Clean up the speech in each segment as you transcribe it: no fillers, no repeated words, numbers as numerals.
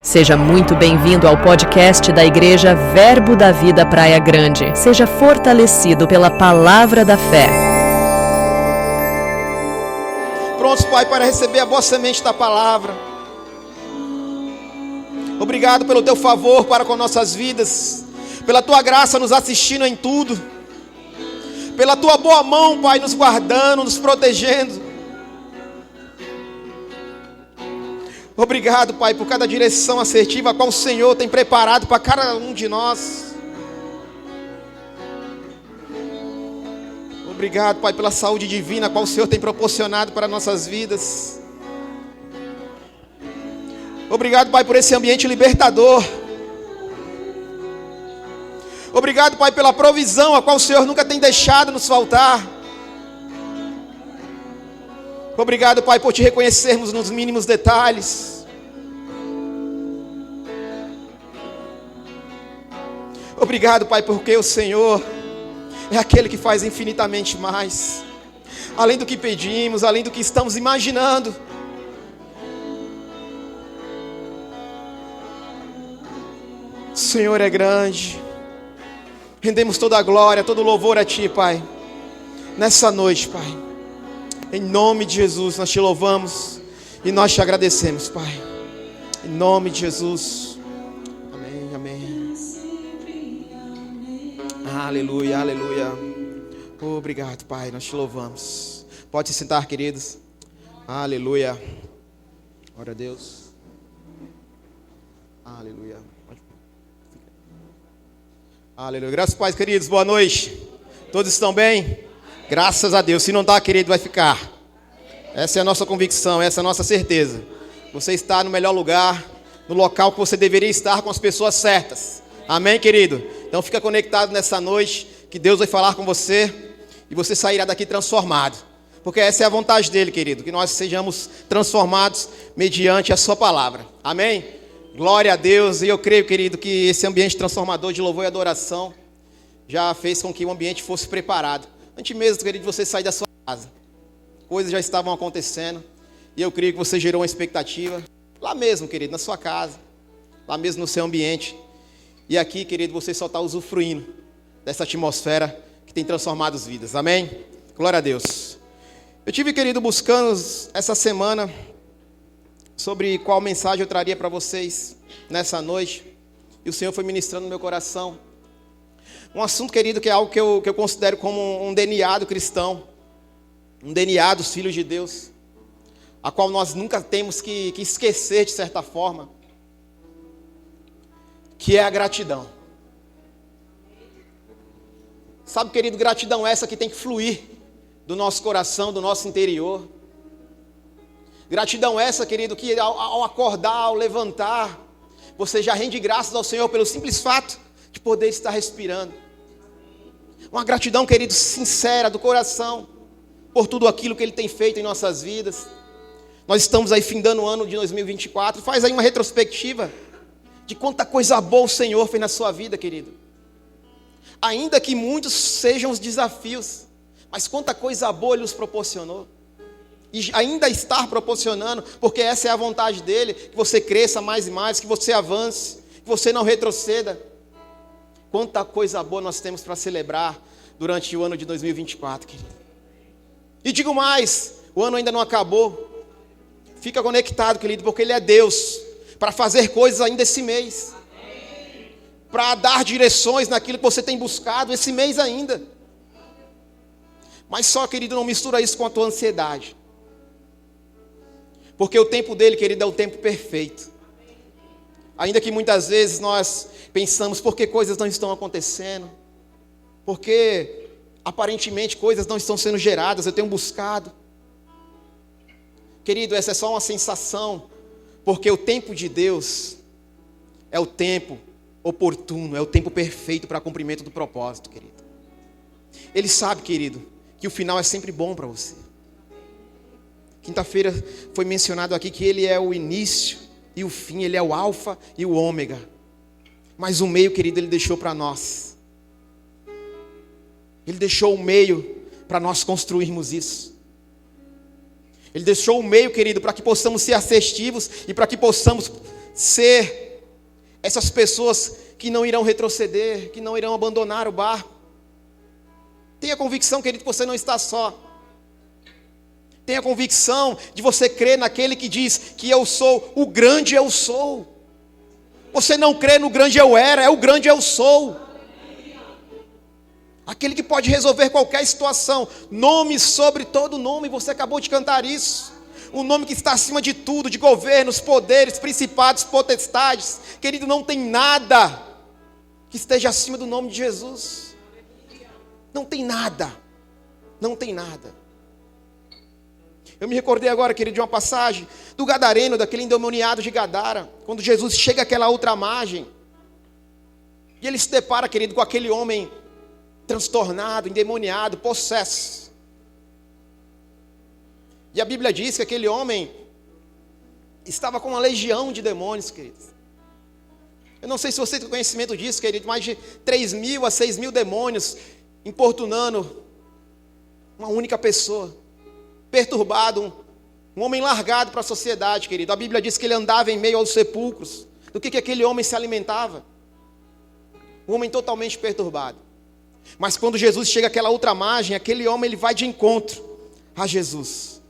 Seja muito bem-vindo ao podcast da Igreja Verbo da Vida Praia Grande. Seja fortalecido pela palavra da fé. Prontos, Pai, para receber a boa semente da palavra. Obrigado pelo Teu favor para com nossas vidas, pela Tua graça nos assistindo em tudo, pela Tua boa mão, Pai, nos guardando, nos protegendo. Obrigado, Pai, por cada direção assertiva a qual o Senhor tem preparado para cada um de nós. Obrigado, Pai, pela saúde divina a qual o Senhor tem proporcionado para nossas vidas. Obrigado, Pai, por esse ambiente libertador. Obrigado, Pai, pela provisão a qual o Senhor nunca tem deixado nos faltar. Obrigado, Pai, por te reconhecermos nos mínimos detalhes. Obrigado, Pai, porque o Senhor é aquele que faz infinitamente mais, além do que pedimos, além do que estamos imaginando. O Senhor é grande. Rendemos toda a glória, todo o louvor a Ti, Pai, nessa noite, Pai. Em nome de Jesus, nós Te louvamos e nós Te agradecemos, Pai. Em nome de Jesus. Amém, amém. Aleluia, aleluia. Obrigado, Pai, nós Te louvamos. Pode se sentar, queridos. Aleluia. Glória a Deus. Aleluia. Aleluia. Graças a Deus, queridos. Boa noite. Todos estão bem? Graças a Deus. Se não está, querido, vai ficar. Essa é a nossa convicção, essa é a nossa certeza. Você está no melhor lugar, no local que você deveria estar com as pessoas certas. Amém, querido? Então fica conectado nessa noite, que Deus vai falar com você e você sairá daqui transformado. Porque essa é a vontade dele, querido, que nós sejamos transformados mediante a sua palavra. Amém? Glória a Deus. E eu creio, querido, que esse ambiente transformador de louvor e adoração já fez com que o ambiente fosse preparado. Antes mesmo, querido, de você sair da sua casa, coisas já estavam acontecendo, e eu creio que você gerou uma expectativa, lá mesmo, querido, na sua casa, lá mesmo no seu ambiente, e aqui, querido, você só está usufruindo dessa atmosfera que tem transformado as vidas, amém? Glória a Deus. Eu tive, querido, buscando essa semana sobre qual mensagem eu traria para vocês nessa noite, e o Senhor foi ministrando no meu coração. Um assunto, querido, que é algo que eu considero como um DNA do cristão, um DNA dos filhos de Deus, a qual nós nunca temos que esquecer de certa forma, que é a gratidão. Sabe, querido, gratidão essa que tem que fluir do nosso coração, do nosso interior. Gratidão essa, querido, que ao acordar, ao levantar, você já rende graças ao Senhor pelo simples fato de poder estar respirando. Uma gratidão, querido, sincera do coração por tudo aquilo que Ele tem feito em nossas vidas. Nós estamos aí findando o ano de 2024. Faz aí uma retrospectiva de quanta coisa boa o Senhor fez na sua vida, querido. Ainda que muitos sejam os desafios, mas quanta coisa boa Ele nos proporcionou. E ainda está proporcionando, porque essa é a vontade dEle, que você cresça mais e mais, que você avance, que você não retroceda. Quanta coisa boa nós temos para celebrar durante o ano de 2024, querido. E digo mais, o ano ainda não acabou. Fica conectado, querido, porque Ele é Deus para fazer coisas ainda esse mês. Para dar direções naquilo que você tem buscado esse mês ainda. Mas só, querido, não mistura isso com a tua ansiedade. Porque o tempo dele, querido, é o tempo perfeito. Ainda que muitas vezes nós pensamos por que coisas não estão acontecendo, porque aparentemente coisas não estão sendo geradas, eu tenho buscado. Querido, essa é só uma sensação, porque o tempo de Deus é o tempo oportuno, é o tempo perfeito para cumprimento do propósito, querido. Ele sabe, querido, que o final é sempre bom para você. Quinta-feira foi mencionado aqui que Ele é o início e o fim, Ele é o alfa e o ômega. Mas o meio, querido, Ele deixou para nós. Ele deixou o meio para nós construirmos isso. Ele deixou o meio, querido, para que possamos ser assertivos e para que possamos ser essas pessoas que não irão retroceder, que não irão abandonar o barco. Tenha convicção, querido, que você não está só. Tenha convicção de você crer naquele que diz que eu sou o grande eu sou. Você não crê no grande eu era, é o grande eu sou. Aquele que pode resolver qualquer situação. Nome sobre todo nome, você acabou de cantar isso. O nome que está acima de tudo, de governos, poderes, principados, potestades. Querido, não tem nada que esteja acima do nome de Jesus. Não tem nada. Não tem nada. Eu me recordei agora, querido, de uma passagem do Gadareno, daquele endemoniado de Gadara. Quando Jesus chega àquela outra margem. E ele se depara, querido, com aquele homem transtornado, endemoniado, possesso. E a Bíblia diz que aquele homem estava com uma legião de demônios, queridos. Eu não sei se você tem conhecimento disso, querido, mais de 3.000 a 6.000 demônios importunando uma única pessoa. Perturbado, um homem largado para a sociedade, querido. A Bíblia diz que ele andava em meio aos sepulcros. Do que aquele homem se alimentava? Um homem totalmente perturbado. Mas quando Jesus chega àquela outra margem, aquele homem ele vai de encontro a Jesus.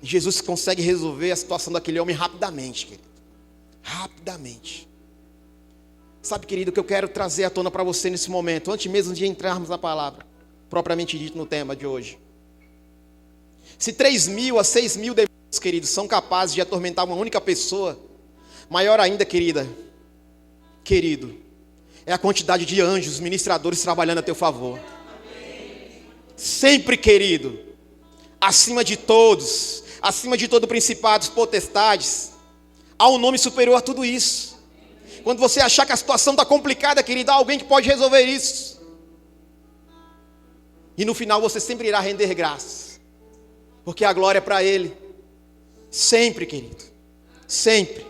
E Jesus consegue resolver a situação daquele homem rapidamente, querido. Rapidamente. Sabe, querido, o que eu quero trazer à tona para você nesse momento, antes mesmo de entrarmos na palavra, propriamente dito no tema de hoje. Se 3.000 a 6.000 demônios, queridos, são capazes de atormentar uma única pessoa, maior ainda, querido, é a quantidade de anjos, ministradores trabalhando a teu favor. Sempre, querido, acima de todos, acima de todo principados, potestades, há um nome superior a tudo isso. Quando você achar que a situação está complicada, querido, há alguém que pode resolver isso. E no final você sempre irá render graças, porque a glória é para Ele. Sempre, querido, sempre.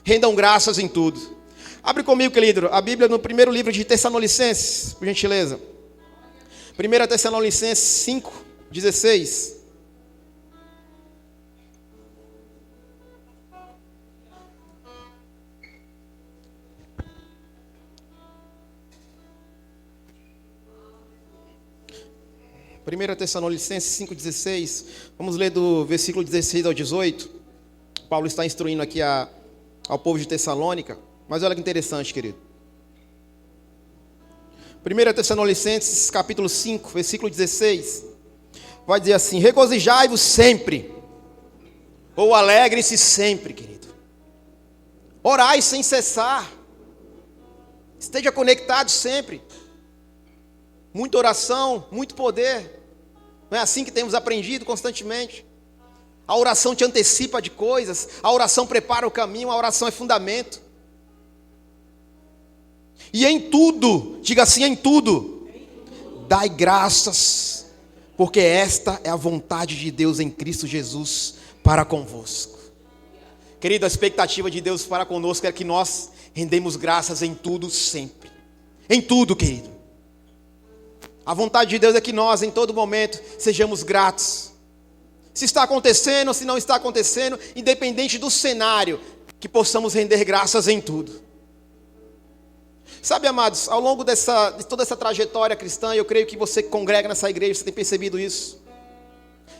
Rendam graças em tudo. Abre comigo, querido, a Bíblia no primeiro livro de Tessalonicenses, por gentileza. 1 Tessalonicenses 5:16. Primeira Tessalonicenses 5:16. Vamos ler do versículo 16 ao 18. Paulo está instruindo aqui ao povo de Tessalônica. Mas olha que interessante, querido. 1 Tessalonicenses capítulo 5, versículo 16. Vai dizer assim: regozijai-vos sempre, ou alegrem-se sempre, querido. Orai sem cessar. Esteja conectado sempre. Muita oração, muito poder. Não é assim que temos aprendido constantemente? A oração te antecipa de coisas. A oração prepara o caminho. A oração é fundamento. E em tudo, diga assim, em tudo, dai graças, porque esta é a vontade de Deus em Cristo Jesus para convosco. Querido, a expectativa de Deus para conosco é que nós rendemos graças em tudo sempre. Em tudo, querido. A vontade de Deus é que nós, em todo momento, sejamos gratos. Se está acontecendo ou se não está acontecendo, independente do cenário, que possamos render graças em tudo. Sabe, amados, ao longo de toda essa trajetória cristã, eu creio que você que congrega nessa igreja, você tem percebido isso.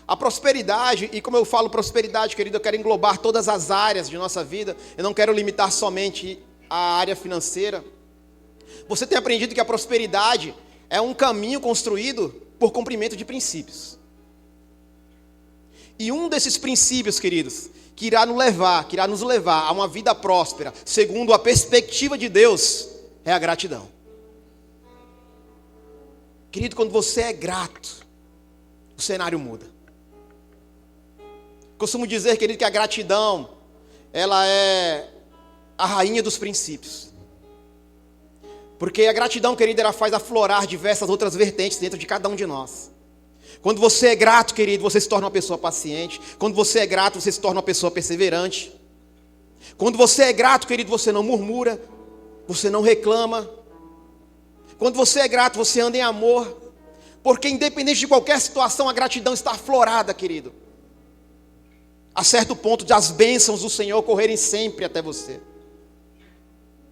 A prosperidade, e como eu falo prosperidade, querido, eu quero englobar todas as áreas de nossa vida. Eu não quero limitar somente a área financeira. Você tem aprendido que a prosperidade é um caminho construído por cumprimento de princípios. E um desses princípios, queridos, que irá nos levar a uma vida próspera, segundo a perspectiva de Deus, é a gratidão. Querido, quando você é grato, o cenário muda. Costumo dizer, querido, que a gratidão, ela é a rainha dos princípios. Porque a gratidão, querido, ela faz aflorar diversas outras vertentes dentro de cada um de nós. Quando você é grato, querido, você se torna uma pessoa paciente. Quando você é grato, você se torna uma pessoa perseverante. Quando você é grato, querido, você não murmura, você não reclama. Quando você é grato, você anda em amor. Porque independente de qualquer situação, a gratidão está aflorada, querido. a certo ponto de as bênçãos do Senhor correrem sempre até você.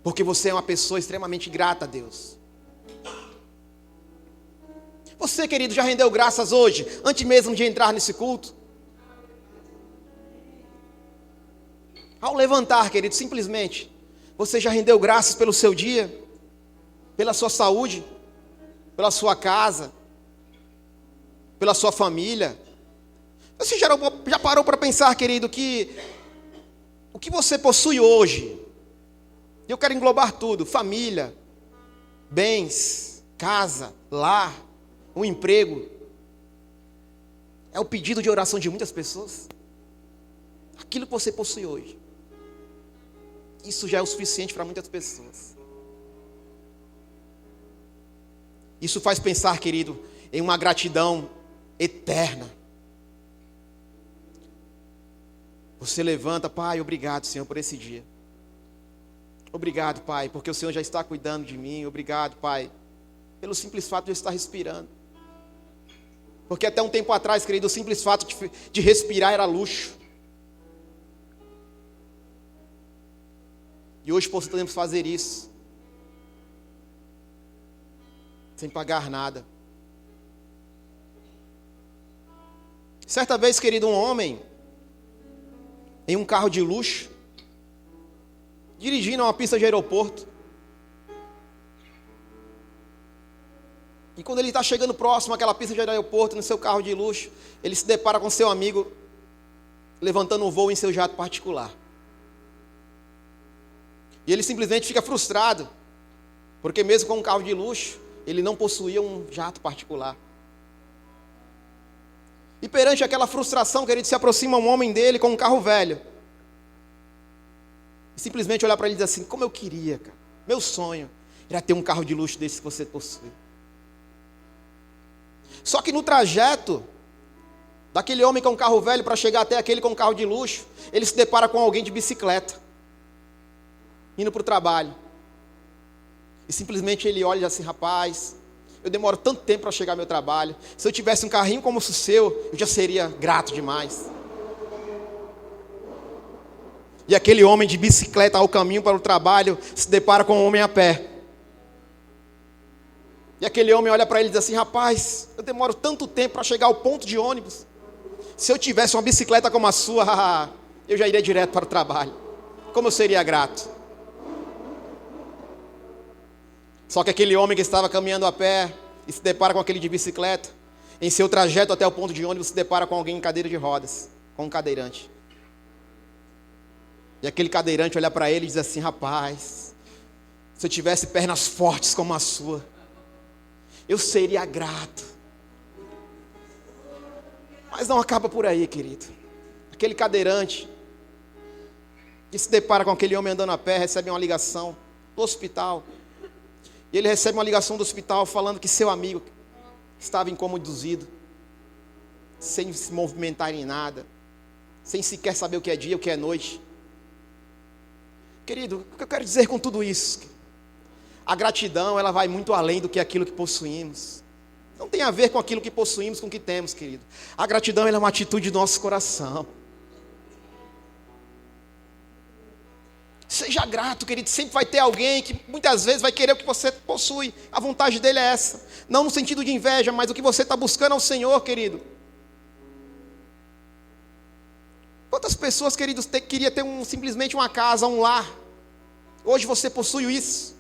Porque você é uma pessoa extremamente grata a Deus. Você, querido, já rendeu graças hoje, antes mesmo de entrar nesse culto? Ao levantar, querido, simplesmente, você já rendeu graças pelo seu dia, pela sua saúde, pela sua casa, pela sua família? Você já parou para pensar, querido, que o que você possui hoje, eu quero englobar tudo: família, bens, casa, lar, um emprego, é o pedido de oração de muitas pessoas? Aquilo que você possui hoje, isso já é o suficiente para muitas pessoas. Isso faz pensar, querido, em uma gratidão eterna. Você levanta: Pai, obrigado, Senhor, por esse dia. Obrigado, Pai, porque o Senhor já está cuidando de mim. Obrigado, Pai, pelo simples fato de eu estar respirando. Porque até um tempo atrás, querido, o simples fato de respirar era luxo. E hoje podemos fazer isso sem pagar nada. Certa vez, querido, um homem em um carro de luxo, dirigindo a uma pista de aeroporto. E quando ele está chegando próximo àquela pista de aeroporto, no seu carro de luxo, ele se depara com seu amigo levantando um voo em seu jato particular. E ele simplesmente fica frustrado, porque mesmo com um carro de luxo, ele não possuía um jato particular. E perante aquela frustração, querido, se aproxima um homem dele com um carro velho. E simplesmente olhar para ele e dizer assim: como eu queria, cara, meu sonho era ter um carro de luxo desse que você possui. Só que no trajeto daquele homem com um carro velho para chegar até aquele com um carro de luxo, ele se depara com alguém de bicicleta, indo para o trabalho. E simplesmente ele olha assim: rapaz, eu demoro tanto tempo para chegar ao meu trabalho. Se eu tivesse um carrinho como o seu, eu já seria grato demais. E aquele homem de bicicleta ao caminho para o trabalho se depara com um homem a pé. E aquele homem olha para ele e diz assim: rapaz, eu demoro tanto tempo para chegar ao ponto de ônibus. Se eu tivesse uma bicicleta como a sua, eu já iria direto para o trabalho. Como eu seria grato. Só que aquele homem que estava caminhando a pé e se depara com aquele de bicicleta, em seu trajeto até o ponto de ônibus, se depara com alguém em cadeira de rodas, com um cadeirante. E aquele cadeirante olha para ele e diz assim: rapaz, se eu tivesse pernas fortes como a sua, eu seria grato. Mas não acaba por aí, querido. Aquele cadeirante que se depara com aquele homem andando a pé, recebe uma ligação do hospital. E ele recebe uma ligação do hospital falando que seu amigo estava em coma induzido, sem se movimentar em nada, sem sequer saber o que é dia, o que é noite. Querido, o que eu quero dizer com tudo isso? A gratidão, ela vai muito além do que aquilo que possuímos. Não tem a ver com aquilo que possuímos, com o que temos, querido. A gratidão, ela é uma atitude do nosso coração. Seja grato, querido. Sempre vai ter alguém que muitas vezes vai querer o que você possui. A vontade dele é essa. Não no sentido de inveja, mas o que você está buscando ao Senhor, querido. Quantas pessoas, queridos, queria ter simplesmente uma casa, um lar? Hoje você possui isso.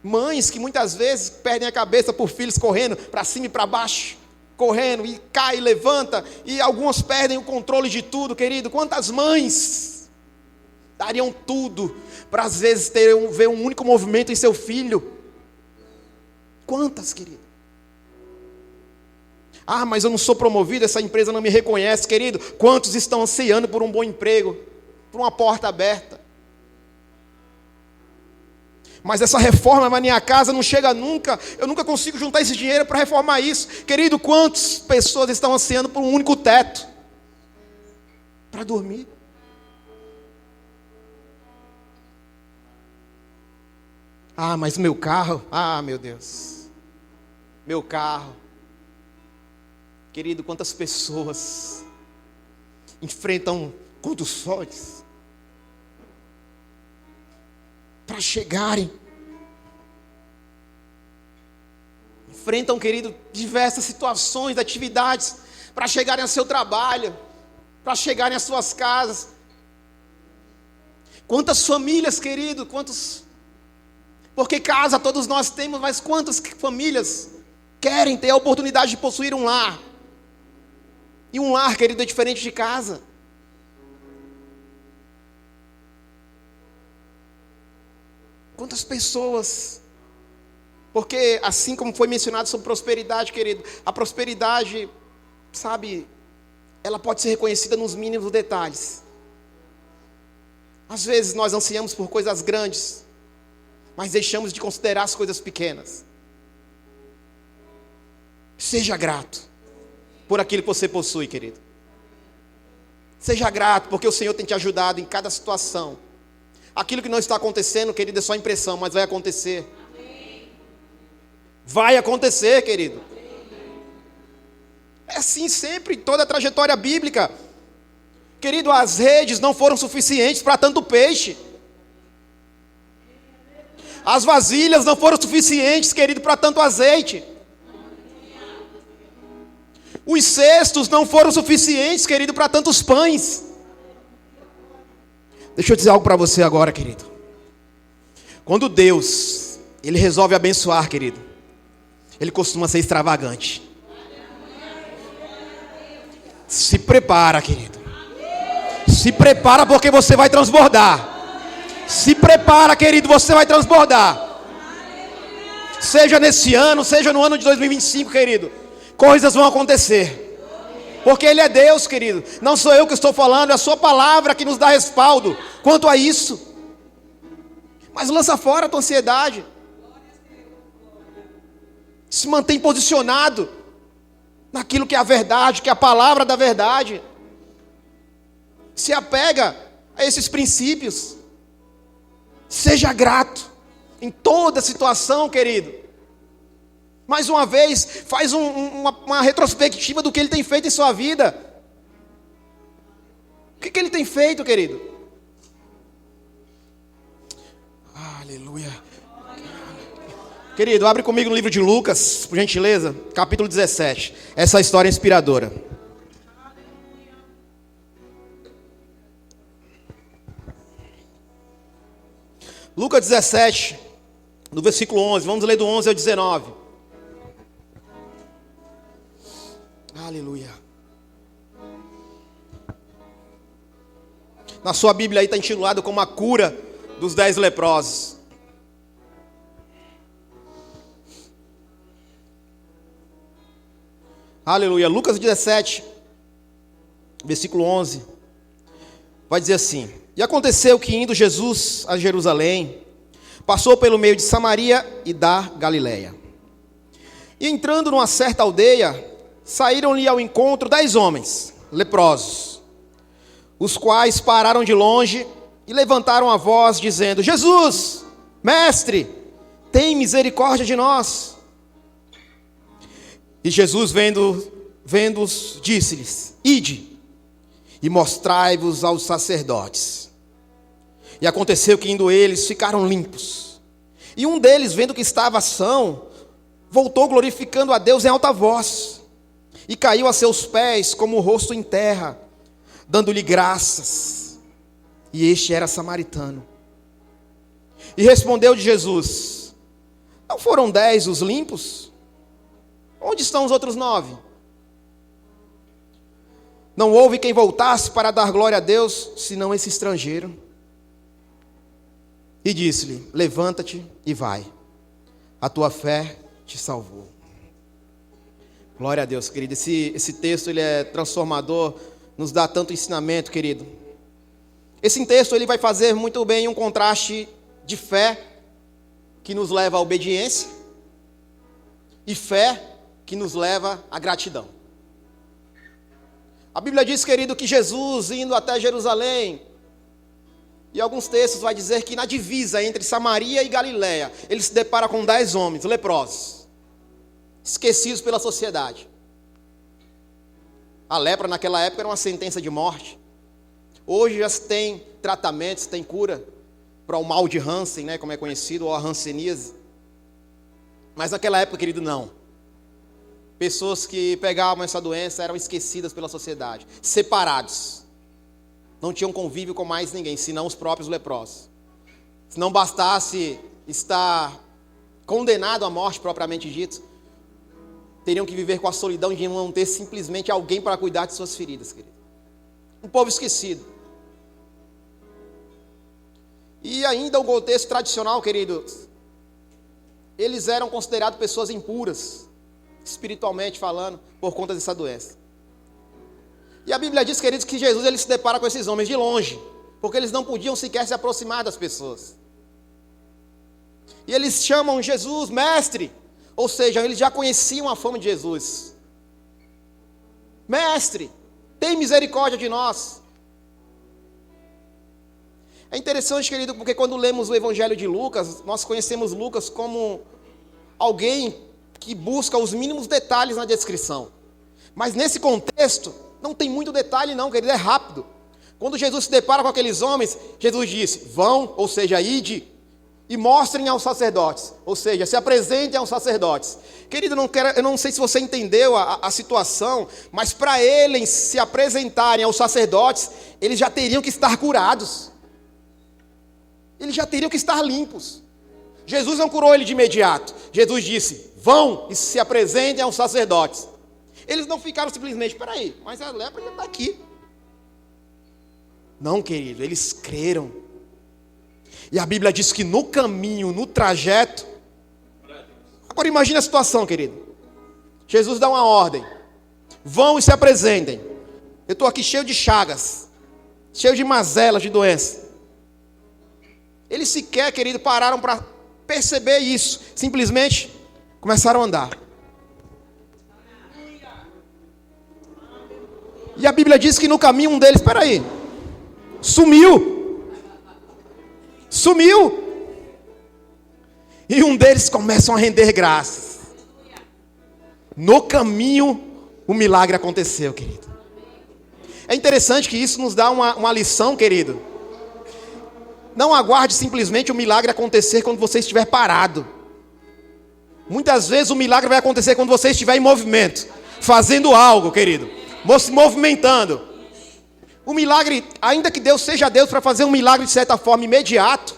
Mães que muitas vezes perdem a cabeça por filhos correndo para cima e para baixo, correndo e cai e levanta, e algumas perdem o controle de tudo, querido. Quantas mães dariam tudo para às vezes ver um único movimento em seu filho? Quantas, querido? Ah, mas eu não sou promovido, essa empresa não me reconhece, querido. Quantos estão ansiando por um bom emprego, por uma porta aberta? Mas essa reforma na minha casa não chega nunca. Eu nunca consigo juntar esse dinheiro para reformar isso. Querido, quantas pessoas estão ansiando por um único teto para dormir? Ah, mas meu carro, ah, meu Deus, meu carro. Querido, quantas pessoas enfrentam conduções para chegarem. Enfrentam, querido, diversas situações, atividades, para chegarem ao seu trabalho, para chegarem às suas casas. Quantas famílias, querido, porque casa todos nós temos, mas quantas famílias querem ter a oportunidade de possuir um lar? E um lar, querido, é diferente de casa. Quantas pessoas? Porque assim como foi mencionado sobre prosperidade, querido, a prosperidade, sabe, ela pode ser reconhecida nos mínimos detalhes. Às vezes nós ansiamos por coisas grandes, mas deixamos de considerar as coisas pequenas. Seja grato por aquilo que você possui, querido. Seja grato, porque o Senhor tem te ajudado em cada situação. Aquilo que não está acontecendo, querido, é só impressão, mas vai acontecer. Vai acontecer, querido. É assim sempre, em toda a trajetória bíblica. Querido, as redes não foram suficientes para tanto peixe. As vasilhas não foram suficientes, querido, para tanto azeite. Os cestos não foram suficientes, querido, para tantos pães. Deixa eu dizer algo para você agora, querido. Quando Deus, Ele resolve abençoar, querido, Ele costuma ser extravagante. Se prepara, querido. Se prepara porque você vai transbordar. Se prepara, querido, você vai transbordar. Seja nesse ano, seja no ano de 2025, querido. Coisas vão acontecer. Porque Ele é Deus, querido. Não sou eu que estou falando, é a sua palavra que nos dá respaldo quanto a isso. Mas lança fora a tua ansiedade. Se mantém posicionado naquilo que é a verdade, que é a palavra da verdade. Se apega a esses princípios. Seja grato em toda situação, querido. Mais uma vez, faz uma retrospectiva do que Ele tem feito em sua vida. O que Ele tem feito, querido? Aleluia. Querido, abre comigo no livro de Lucas, por gentileza, capítulo 17. Essa história é inspiradora. Lucas 17, no versículo 11. Vamos ler do 11 ao 19. Aleluia. Na sua Bíblia aí está intitulado como a cura dos 10 leprosos. Aleluia. Lucas 17, versículo 11. Vai dizer assim: E aconteceu que indo Jesus a Jerusalém, passou pelo meio de Samaria e da Galileia. E entrando numa certa aldeia, saíram-lhe ao encontro 10 homens, leprosos, os quais pararam de longe e levantaram a voz, dizendo: Jesus, mestre, tem misericórdia de nós. E Jesus, vendo-os, disse-lhes: Ide, e mostrai-vos aos sacerdotes. E aconteceu que, indo eles, ficaram limpos. E um deles, vendo que estava são, voltou glorificando a Deus em alta voz, e caiu a seus pés como o rosto em terra, dando-lhe graças. E este era samaritano. E respondeu-lhe Jesus: Não foram 10 os limpos? Onde estão os outros 9? Não houve quem voltasse para dar glória a Deus, senão esse estrangeiro. E disse-lhe: Levanta-te e vai, a tua fé te salvou. Glória a Deus, querido. Esse texto ele é transformador, nos dá tanto ensinamento, querido. Esse texto ele vai fazer muito bem um contraste de fé que nos leva à obediência e fé que nos leva à gratidão. A Bíblia diz, querido, que Jesus indo até Jerusalém, e alguns textos vai dizer que na divisa entre Samaria e Galileia, ele se depara com 10 homens leprosos, esquecidos pela sociedade. A lepra naquela época era uma sentença de morte. Hoje já se tem tratamentos, tem cura para o mal de Hansen, né, como é conhecido, ou a hanseníase. Mas naquela época, querido, não. Pessoas que pegavam essa doença eram esquecidas pela sociedade, separados. Não tinham convívio com mais ninguém, senão os próprios leprosos. Se não bastasse estar condenado à morte propriamente dito, teriam que viver com a solidão de não ter simplesmente alguém para cuidar de suas feridas, querido. Um povo esquecido. E ainda o contexto tradicional, queridos, eles eram considerados pessoas impuras, espiritualmente falando, por conta dessa doença. E a Bíblia diz, queridos, que Jesus ele se depara com esses homens de longe, porque eles não podiam sequer se aproximar das pessoas. E eles chamam Jesus mestre, ou seja, eles já conheciam a fama de Jesus. Mestre, tem misericórdia de nós. É interessante, querido, porque quando lemos o Evangelho de Lucas, nós conhecemos Lucas como alguém que busca os mínimos detalhes na descrição. Mas nesse contexto, não tem muito detalhe não, querido, é rápido. Quando Jesus se depara com aqueles homens, Jesus disse, vão, ou seja, ide, e mostrem aos sacerdotes, ou seja, se apresentem aos sacerdotes. Querido, eu não sei se você entendeu a situação, mas para eles se apresentarem aos sacerdotes, eles já teriam que estar curados. Eles já teriam que estar limpos. Jesus não curou ele de imediato. Jesus disse, vão e se apresentem aos sacerdotes. Eles não ficaram simplesmente, peraí, mas a lepra já está aqui. Não, querido, eles creram. E a Bíblia diz que no caminho, no trajeto... Agora imagine a situação, querido. Jesus dá uma ordem. Vão e se apresentem. Eu estou aqui cheio de chagas, cheio de mazelas, de doença. Eles sequer, querido, pararam para perceber isso. Simplesmente começaram a andar. E a Bíblia diz que no caminho um deles, espera aí, sumiu. E um deles começa a render graças. No caminho, o milagre aconteceu, querido. É interessante que isso nos dá uma lição, querido. Não aguarde simplesmente o milagre acontecer quando você estiver parado. Muitas vezes o milagre vai acontecer quando você estiver em movimento, fazendo algo, querido, se movimentando. O milagre, ainda que Deus seja Deus para fazer um milagre de certa forma imediato,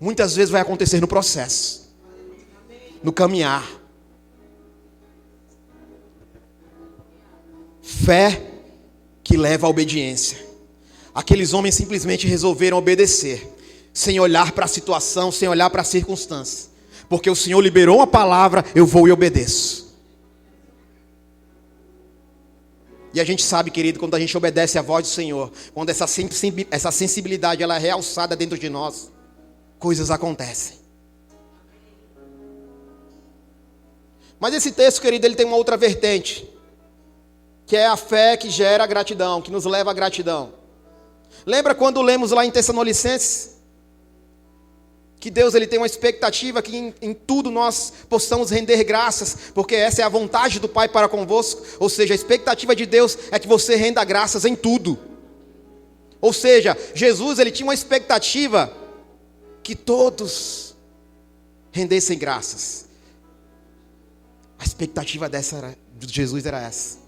muitas vezes vai acontecer no processo, no caminhar. Fé que leva à obediência. Aqueles homens simplesmente resolveram obedecer, sem olhar para a situação, sem olhar para a circunstância. Porque o Senhor liberou uma palavra, eu vou e obedeço. E a gente sabe, querido, quando a gente obedece à voz do Senhor, quando essa sensibilidade ela é realçada dentro de nós, coisas acontecem. Mas esse texto, querido, ele tem uma outra vertente, que é a fé que gera gratidão, que nos leva à gratidão. Lembra quando lemos lá em Tessalonicenses? Que Deus ele tem uma expectativa que em tudo nós possamos render graças, porque essa é a vontade do Pai para convosco. Ou seja, a expectativa de Deus é que você renda graças em tudo. Ou seja, Jesus ele tinha uma expectativa que todos rendessem graças. A expectativa de Jesus era essa.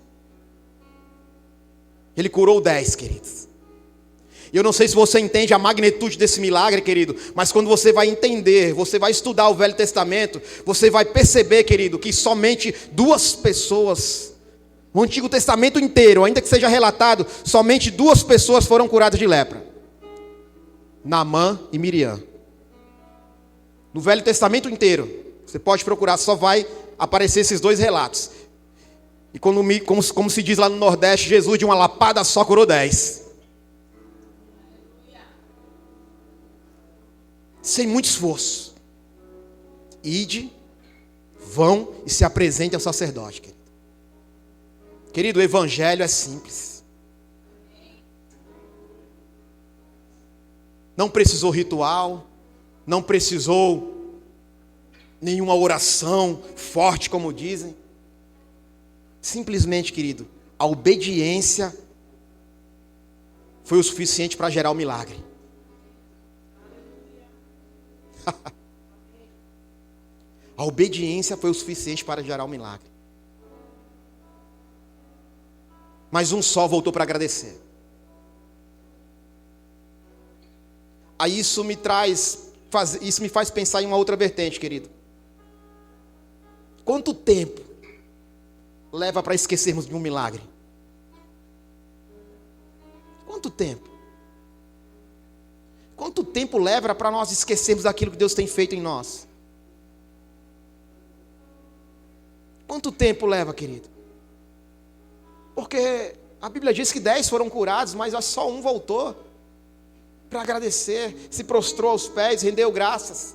Ele curou 10, queridos. Eu não sei se você entende a magnitude desse milagre, querido, mas quando você vai entender, você vai estudar o Velho Testamento, você vai perceber, querido, que somente 2 pessoas, no Antigo Testamento inteiro, ainda que seja relatado, somente 2 pessoas foram curadas de lepra. Naamã e Miriam. No Velho Testamento inteiro, você pode procurar, só vai aparecer esses 2 relatos. E como se diz lá no Nordeste, Jesus de uma lapada só curou 10. Sem muito esforço. Ide, vão e se apresentem ao sacerdote, querido. Querido, o evangelho é simples. Não precisou ritual, não precisou nenhuma oração forte, como dizem. Simplesmente, querido, a obediência foi o suficiente para gerar o milagre. A obediência foi o suficiente para gerar o milagre. Mas um só voltou para agradecer. Aí isso me faz pensar em uma outra vertente, querido. Quanto tempo leva para esquecermos de um milagre? Quanto tempo? Quanto tempo leva para nós esquecermos daquilo que Deus tem feito em nós? Quanto tempo leva, querido? Porque a Bíblia diz que 10 foram curados, mas só um voltou para agradecer, se prostrou aos pés, rendeu graças.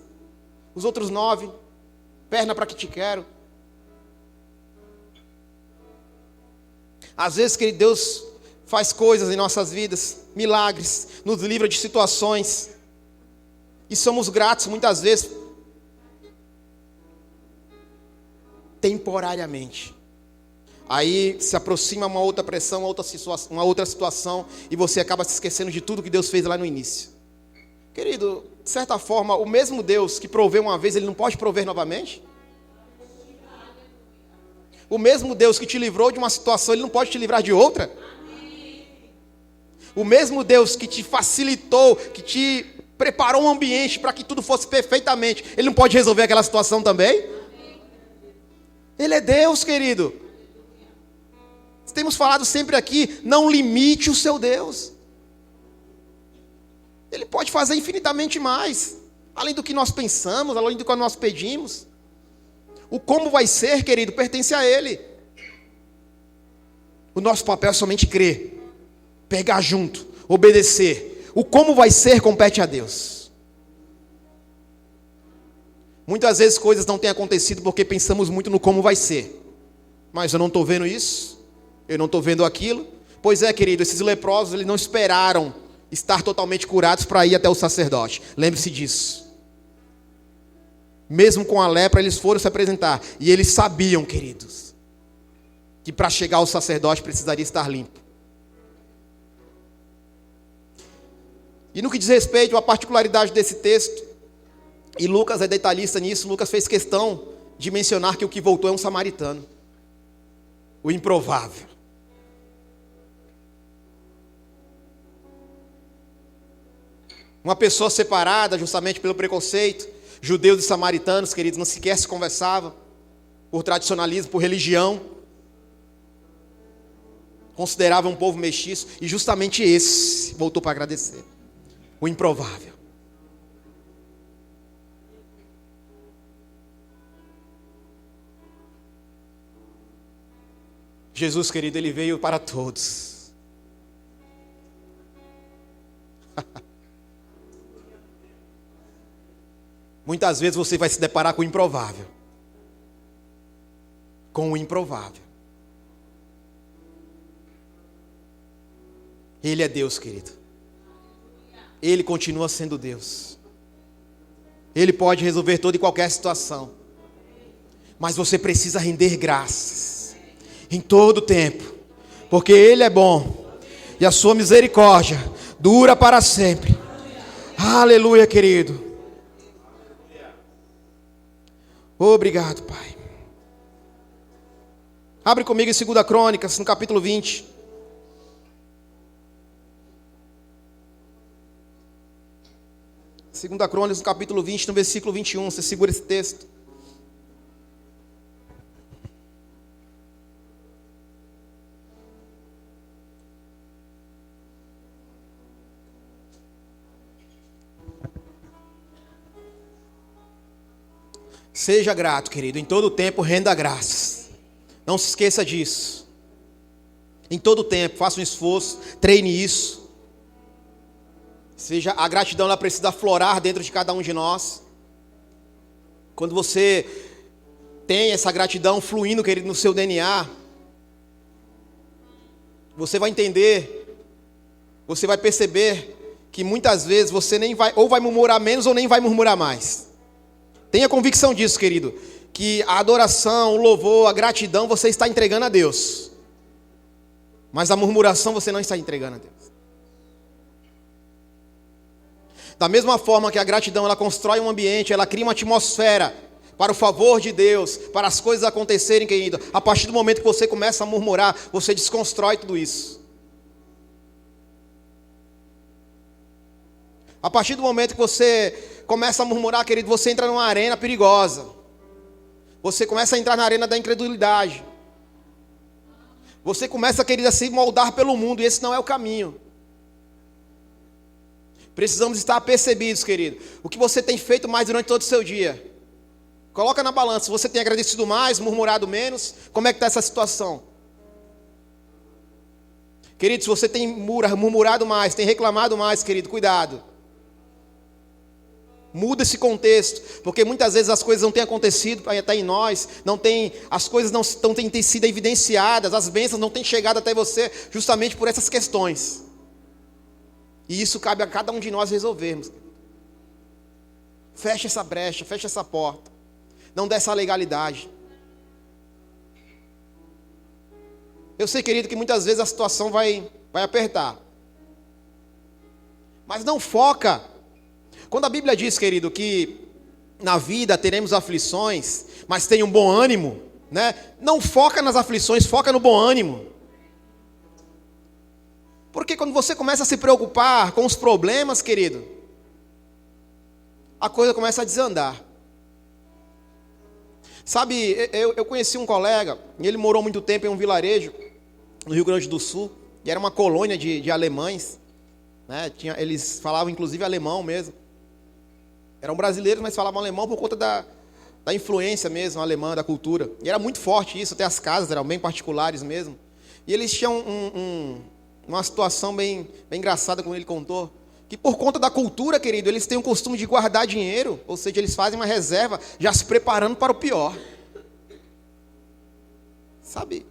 Os outros 9, perna para que te quero. Às vezes, querido, Deus faz coisas em nossas vidas, milagres, nos livra de situações, e somos gratos muitas vezes, temporariamente. Aí se aproxima uma outra pressão, uma outra situação, e você acaba se esquecendo de tudo que Deus fez lá no início. Querido, de certa forma, o mesmo Deus que proveu uma vez, Ele não pode prover novamente? O mesmo Deus que te livrou de uma situação, Ele não pode te livrar de outra? O mesmo Deus que te facilitou, que te preparou um ambiente para que tudo fosse perfeitamente, Ele não pode resolver aquela situação também? Ele é Deus, querido. Temos falado sempre aqui, não limite o seu Deus. Ele pode fazer infinitamente mais, além do que nós pensamos, além do que nós pedimos. O como vai ser, querido, pertence a Ele. O nosso papel é somente crer, pegar junto, obedecer. O como vai ser compete a Deus. Muitas vezes coisas não têm acontecido porque pensamos muito no como vai ser. Mas eu não estou vendo isso, eu não estou vendo aquilo. Pois é, querido, esses leprosos, eles não esperaram estar totalmente curados para ir até o sacerdote. Lembre-se disso. Mesmo com a lepra, eles foram se apresentar. E eles sabiam, queridos, que para chegar ao sacerdote precisaria estar limpo. E no que diz respeito à particularidade desse texto, e Lucas é detalhista nisso, Lucas fez questão de mencionar que o que voltou é um samaritano. O improvável. Uma pessoa separada justamente pelo preconceito. Judeus e samaritanos, queridos, não sequer se conversavam. Por tradicionalismo, por religião. Consideravam um povo mestiço. E justamente esse voltou para agradecer. O improvável. Jesus, querido, Ele veio para todos. Muitas vezes você vai se deparar com o improvável. Com o improvável. Ele é Deus, querido. Ele continua sendo Deus. Ele pode resolver toda e qualquer situação. Mas você precisa render graças. Em todo tempo. Porque Ele é bom. E a sua misericórdia dura para sempre. Aleluia, querido. Obrigado, Pai. Abre comigo em 2 Crônicas, no capítulo 20. Segunda Crônicas, no capítulo 20, no versículo 21. Você segura esse texto. Seja grato, querido. Em todo tempo, renda graças. Não se esqueça disso. Em todo tempo, faça um esforço, treine isso. A gratidão, ela precisa aflorar dentro de cada um de nós. Quando você tem essa gratidão fluindo, querido, no seu DNA, você vai entender, você vai perceber que muitas vezes você nem vai, ou vai murmurar menos ou nem vai murmurar mais. Tenha convicção disso, querido, que a adoração, o louvor, a gratidão você está entregando a Deus. Mas a murmuração você não está entregando a Deus. Da mesma forma que a gratidão ela constrói um ambiente, ela cria uma atmosfera para o favor de Deus, para as coisas acontecerem, querido. A partir do momento que você começa a murmurar, você desconstrói tudo isso. A partir do momento que você começa a murmurar, querido, você entra numa arena perigosa. Você começa a entrar na arena da incredulidade. Você começa, querido, a se moldar pelo mundo, e esse não é o caminho. Precisamos estar apercebidos, querido. O que você tem feito mais durante todo o seu dia? Coloca na balança. Se você tem agradecido mais, murmurado menos, como é que está essa situação? Querido, se você tem murmurado mais, tem reclamado mais, querido, cuidado. Muda esse contexto, porque muitas vezes as coisas não têm acontecido até em nós, as coisas não têm sido evidenciadas, as bênçãos não têm chegado até você justamente por essas questões. E isso cabe a cada um de nós resolvermos. Fecha essa brecha, fecha essa porta. Não dê essa legalidade. Eu sei, querido, que muitas vezes a situação vai apertar. Mas não foca. Quando a Bíblia diz, querido, que na vida teremos aflições, mas tenha um bom ânimo, né? Não foca nas aflições, foca no bom ânimo. Porque quando você começa a se preocupar com os problemas, querido, a coisa começa a desandar. Sabe, eu conheci um colega, e ele morou muito tempo em um vilarejo, no Rio Grande do Sul, e era uma colônia de alemães, né? Eles falavam inclusive alemão mesmo. Eram brasileiros, mas falavam alemão por conta da influência mesmo alemã, da cultura. E era muito forte isso, até as casas eram bem particulares mesmo. E eles tinham uma situação bem engraçada, como ele contou, que por conta da cultura, querido, eles têm o costume de guardar dinheiro, ou seja, eles fazem uma reserva, já se preparando para o pior. Sabe?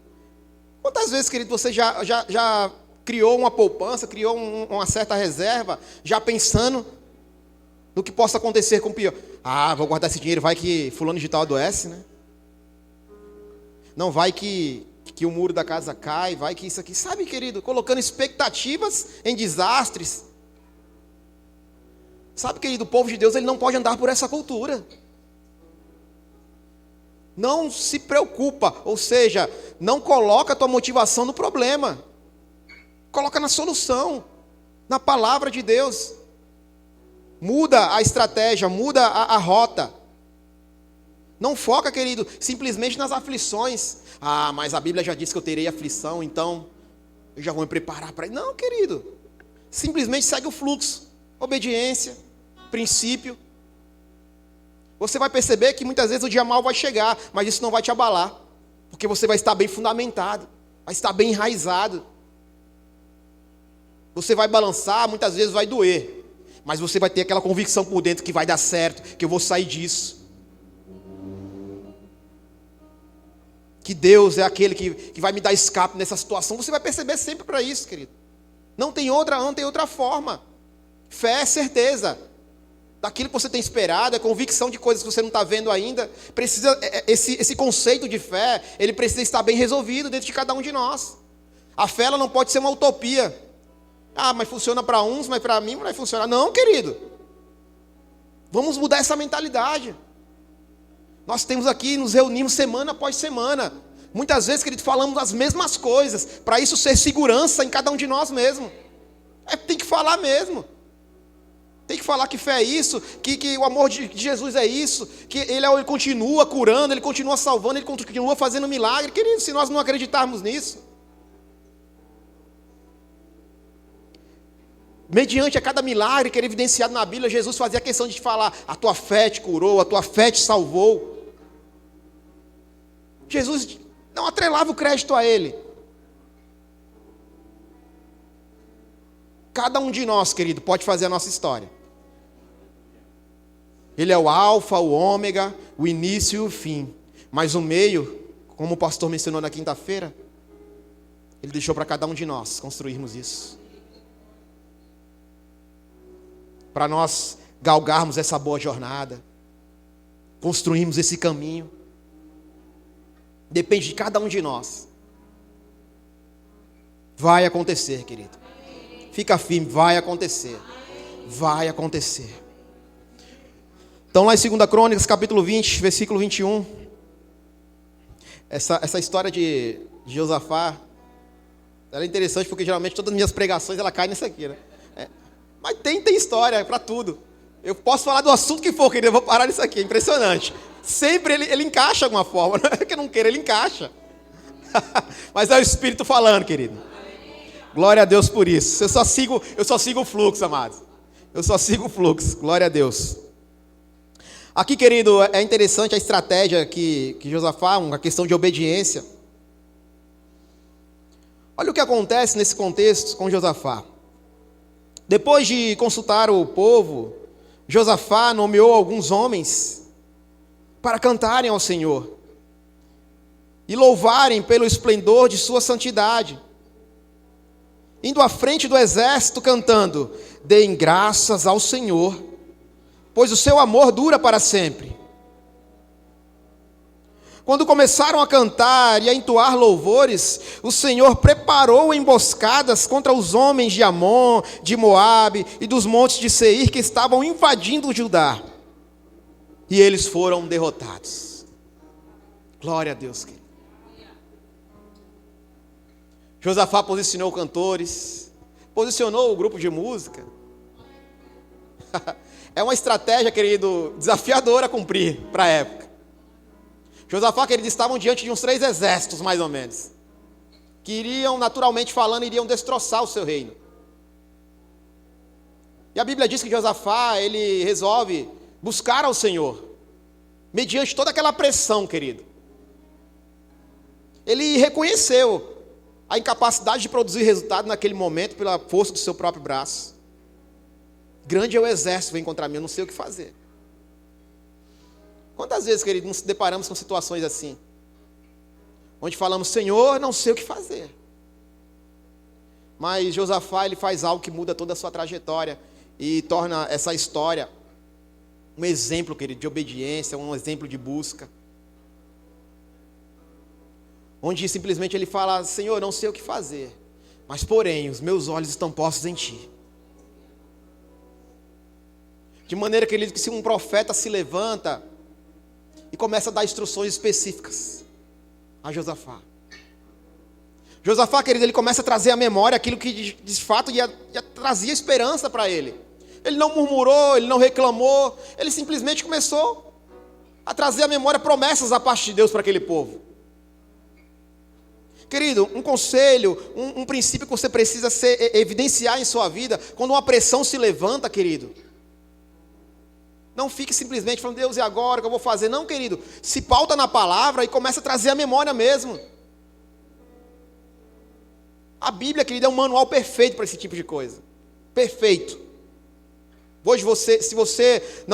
Quantas vezes, querido, você já criou uma poupança, criou uma certa reserva, já pensando no que possa acontecer com o pior? Ah, vou guardar esse dinheiro, vai que fulano de tal adoece, né? Não, vai que o muro da casa cai, vai que isso aqui. Sabe, querido, colocando expectativas em desastres. Sabe, querido, o povo de Deus, ele não pode andar por essa cultura. Não se preocupa, ou seja, não coloca a tua motivação no problema. Coloca na solução, na palavra de Deus. Muda a estratégia, muda a rota. Não foca, querido, simplesmente nas aflições. Ah, mas a Bíblia já disse que eu terei aflição, então eu já vou me preparar para... Não, querido. Simplesmente segue o fluxo. Obediência, princípio. Você vai perceber que muitas vezes o dia mal vai chegar, mas isso não vai te abalar. Porque você vai estar bem fundamentado, vai estar bem enraizado. Você vai balançar, muitas vezes vai doer. Mas você vai ter aquela convicção por dentro que vai dar certo, que eu vou sair disso. Que Deus é aquele que vai me dar escape nessa situação. Você vai perceber sempre para isso, querido. Não tem outra forma. Fé é certeza daquilo que você tem esperado, é convicção de coisas que você não está vendo ainda. Esse conceito de fé, ele precisa estar bem resolvido dentro de cada um de nós. A fé ela não pode ser uma utopia. Ah, mas funciona para uns, mas para mim não vai funcionar. Não, querido. Vamos mudar essa mentalidade. Nós temos aqui, nos reunimos semana após semana. Muitas vezes, querido, falamos as mesmas coisas. Para isso ser segurança em cada um de nós mesmo. Tem que falar mesmo. Tem que falar que fé é isso, que o amor de Jesus é isso, que ele continua curando, ele continua salvando, ele continua fazendo milagre. Querido, se nós não acreditarmos nisso. Mediante a cada milagre que era evidenciado na Bíblia, Jesus fazia questão de te falar: a tua fé te curou, a tua fé te salvou. Jesus não atrelava o crédito a ele. Cada um de nós, querido, pode fazer a nossa história. Ele é o alfa, o ômega, o início e o fim. Mas o meio, como o pastor mencionou na quinta-feira, ele deixou para cada um de nós construirmos isso. Para nós galgarmos essa boa jornada, construirmos esse caminho. Depende de cada um de nós. Vai acontecer, querido. Fica firme, vai acontecer. Vai acontecer. Então lá em 2 Crônicas, capítulo 20, versículo 21. Essa história de Josafá, ela é interessante porque geralmente todas as minhas pregações ela cai nisso aqui, né? Mas tem história para tudo. Eu posso falar do assunto que for, querido, eu vou parar nisso aqui, é impressionante. Sempre ele encaixa de alguma forma, não é que eu não queira, ele encaixa. Mas é o Espírito falando, querido. Glória a Deus por isso. Eu só sigo o fluxo, amados. Eu só sigo o fluxo. Glória a Deus. Aqui, querido, é interessante a estratégia que Josafá, uma questão de obediência. Olha o que acontece nesse contexto com Josafá. Depois de consultar o povo, Josafá nomeou alguns homens para cantarem ao Senhor e louvarem pelo esplendor de sua santidade, indo à frente do exército cantando: deem graças ao Senhor, pois o seu amor dura para sempre. Quando começaram a cantar e a entoar louvores, o Senhor preparou emboscadas contra os homens de Amon, de Moabe e dos montes de Seir que estavam invadindo Judá. E eles foram derrotados. Glória a Deus, querido. Josafá posicionou cantores, posicionou o grupo de música. É uma estratégia, querido, desafiadora a cumprir para a época. Josafá, querido, estavam diante de uns 3 exércitos, mais ou menos, que iriam, naturalmente falando, iriam destroçar o seu reino. E a Bíblia diz que Josafá, ele resolve buscar ao Senhor, mediante toda aquela pressão, querido. Ele reconheceu a incapacidade de produzir resultado naquele momento pela força do seu próprio braço. Grande é o exército, vem contra mim, eu não sei o que fazer. Quantas vezes, querido, nos deparamos com situações assim? Onde falamos: Senhor, não sei o que fazer. Mas Josafá, ele faz algo que muda toda a sua trajetória e torna essa história um exemplo, querido, de obediência, um exemplo de busca. Onde simplesmente ele fala: Senhor, não sei o que fazer, mas porém os meus olhos estão postos em Ti. De maneira, querido, que se um profeta se levanta e começa a dar instruções específicas a Josafá. Josafá, querido, ele começa a trazer à memória aquilo que de fato já trazia esperança para ele. Ele não murmurou, ele não reclamou, ele simplesmente começou a trazer à memória promessas da parte de Deus para aquele povo. Querido, um conselho, um princípio que você precisa evidenciar em sua vida, quando uma pressão se levanta, querido. Não fique simplesmente falando: Deus, e agora o que eu vou fazer? Não, querido, se pauta na palavra e começa a trazer a memória mesmo. A Bíblia, querido, é um manual perfeito para esse tipo de coisa. Perfeito. Hoje se você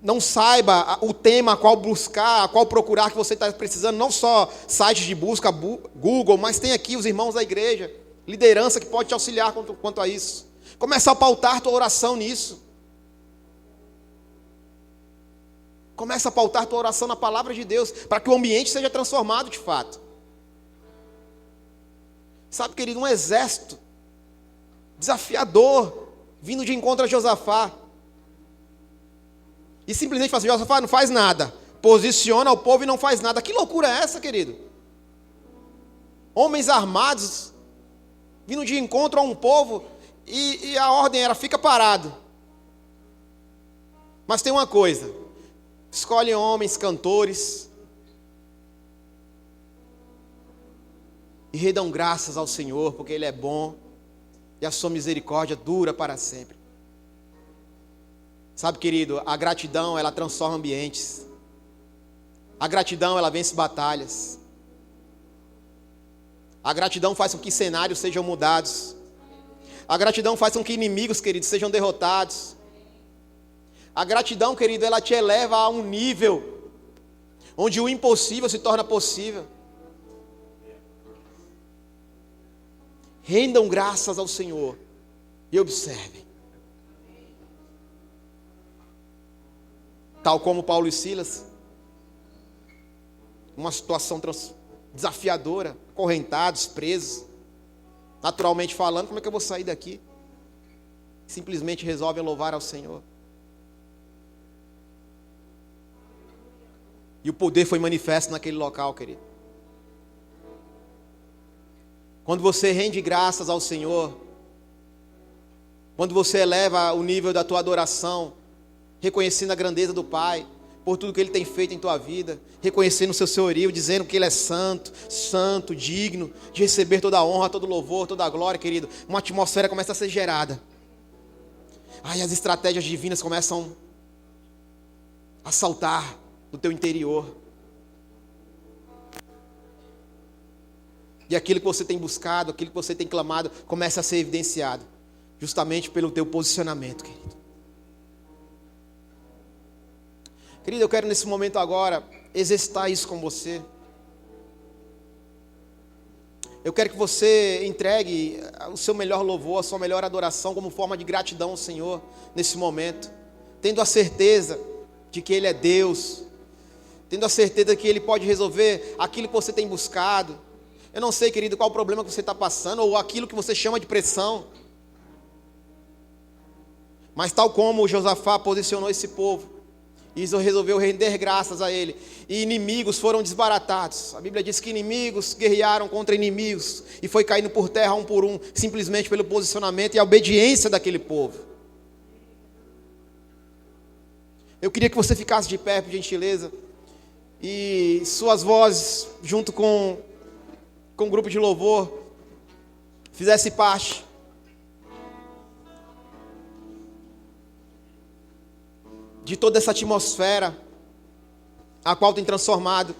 não saiba o tema a qual buscar, a qual procurar, que você está precisando, não só sites de busca, Google, mas tem aqui os irmãos da igreja, liderança que pode te auxiliar quanto a isso. Começa a pautar tua oração nisso. Começa a pautar tua oração na palavra de Deus, para que o ambiente seja transformado de fato. Sabe, querido, um exército desafiador, vindo de encontro a Josafá. E simplesmente fala assim: Josafá, não faz nada. Posiciona o povo e não faz nada. Que loucura é essa, querido? Homens armados, vindo de encontro a um povo, e a ordem era: fica parado. Mas tem uma coisa: escolhe homens, cantores, e rendam graças ao Senhor, porque Ele é bom, e a sua misericórdia dura para sempre. Sabe, querido, a gratidão, ela transforma ambientes. A gratidão, ela vence batalhas. A gratidão faz com que cenários sejam mudados. A gratidão faz com que inimigos, queridos, sejam derrotados. A gratidão, querido, ela te eleva a um nível onde o impossível se torna possível. Rendam graças ao Senhor e observem. Tal como Paulo e Silas, uma situação desafiadora, acorrentados, presos. Naturalmente falando, como é que eu vou sair daqui? Simplesmente resolvem louvar ao Senhor. E o poder foi manifesto naquele local, querido. Quando você rende graças ao Senhor, quando você eleva o nível da tua adoração, reconhecendo a grandeza do Pai, por tudo que Ele tem feito em tua vida, reconhecendo o seu senhorio, dizendo que Ele é santo, santo, digno de receber toda a honra, todo o louvor, toda a glória, querido, uma atmosfera começa a ser gerada. Aí as estratégias divinas começam a saltar do teu interior. E aquilo que você tem buscado, aquilo que você tem clamado, começa a ser evidenciado, justamente pelo teu posicionamento, querido. Querido, eu quero nesse momento agora exercitar isso com você. Eu quero que você entregue o seu melhor louvor, a sua melhor adoração como forma de gratidão ao Senhor nesse momento, tendo a certeza de que Ele é Deus, tendo a certeza que Ele pode resolver aquilo que você tem buscado. Eu não sei, querido, qual o problema que você está passando, ou aquilo que você chama de pressão, mas tal como Josafá posicionou esse povo, e resolveu render graças a Ele, e inimigos foram desbaratados. A Bíblia diz que inimigos guerrearam contra inimigos, e foi caindo por terra um por um, simplesmente pelo posicionamento e a obediência daquele povo. Eu queria que você ficasse de pé, por gentileza, e suas vozes, junto com o grupo de louvor, fizesse parte de toda essa atmosfera a qual tem transformado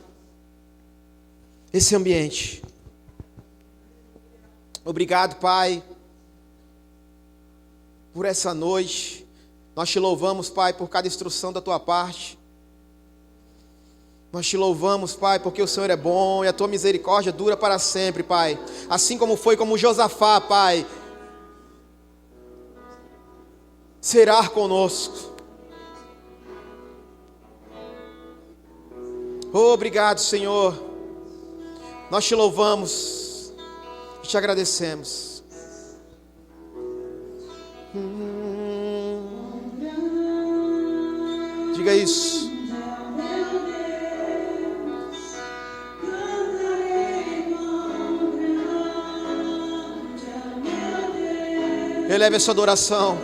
esse ambiente. Obrigado, Pai, por essa noite. Nós te louvamos, Pai, por cada instrução da tua parte. Nós te louvamos, Pai, porque o Senhor é bom e a tua misericórdia dura para sempre, Pai. Assim como foi como Josafá, Pai, será conosco. Obrigado, Senhor. Nós te louvamos e te agradecemos. Diga isso. Eleve a sua adoração.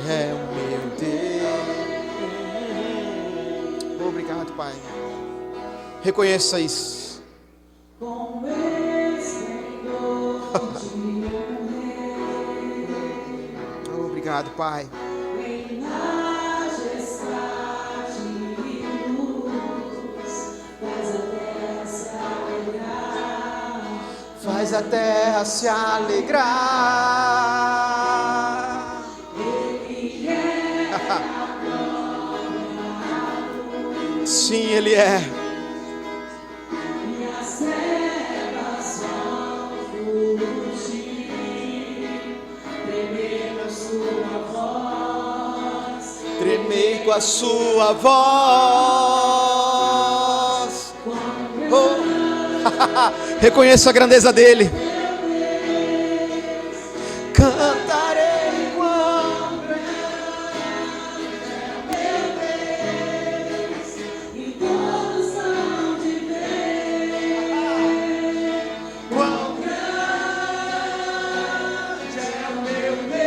É o meu Deus. Obrigado, Pai. Reconheça isso. Obrigado, Pai. Faz a terra se alegrar. Ele é sim, Ele é. E as trevas vão fugir, tremer com a sua voz, tremer com a sua voz. Oh. Reconheço a grandeza dele. Cantarei quão grande é meu Deus, e todos hão de ver quão grande é o meu Deus.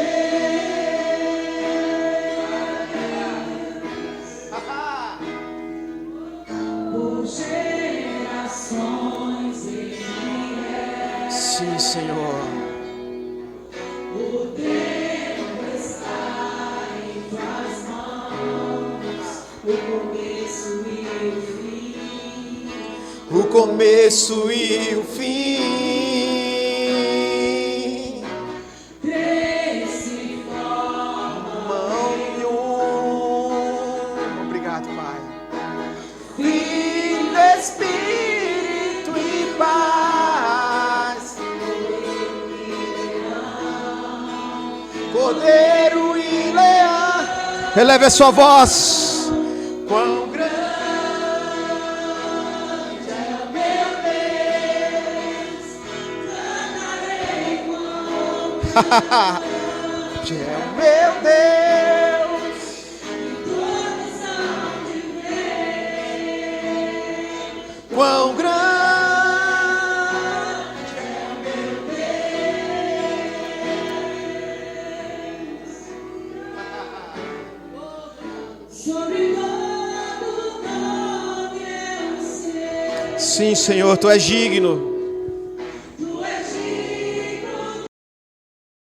Por gerações. Sim, Senhor. O tempo está em tuas mãos, o começo e o fim. O começo e o fim. Três se formam em um. Obrigado, Pai. Filho, Espírito e paz. Cordeiro Eleve a sua voz. Quão grande é o meu Deus, cantarei é o meu Deus, todos hão de ver. Quão grande é o meu Deus. Sobre todo nome eu sei. Sim, Senhor, tu és digno.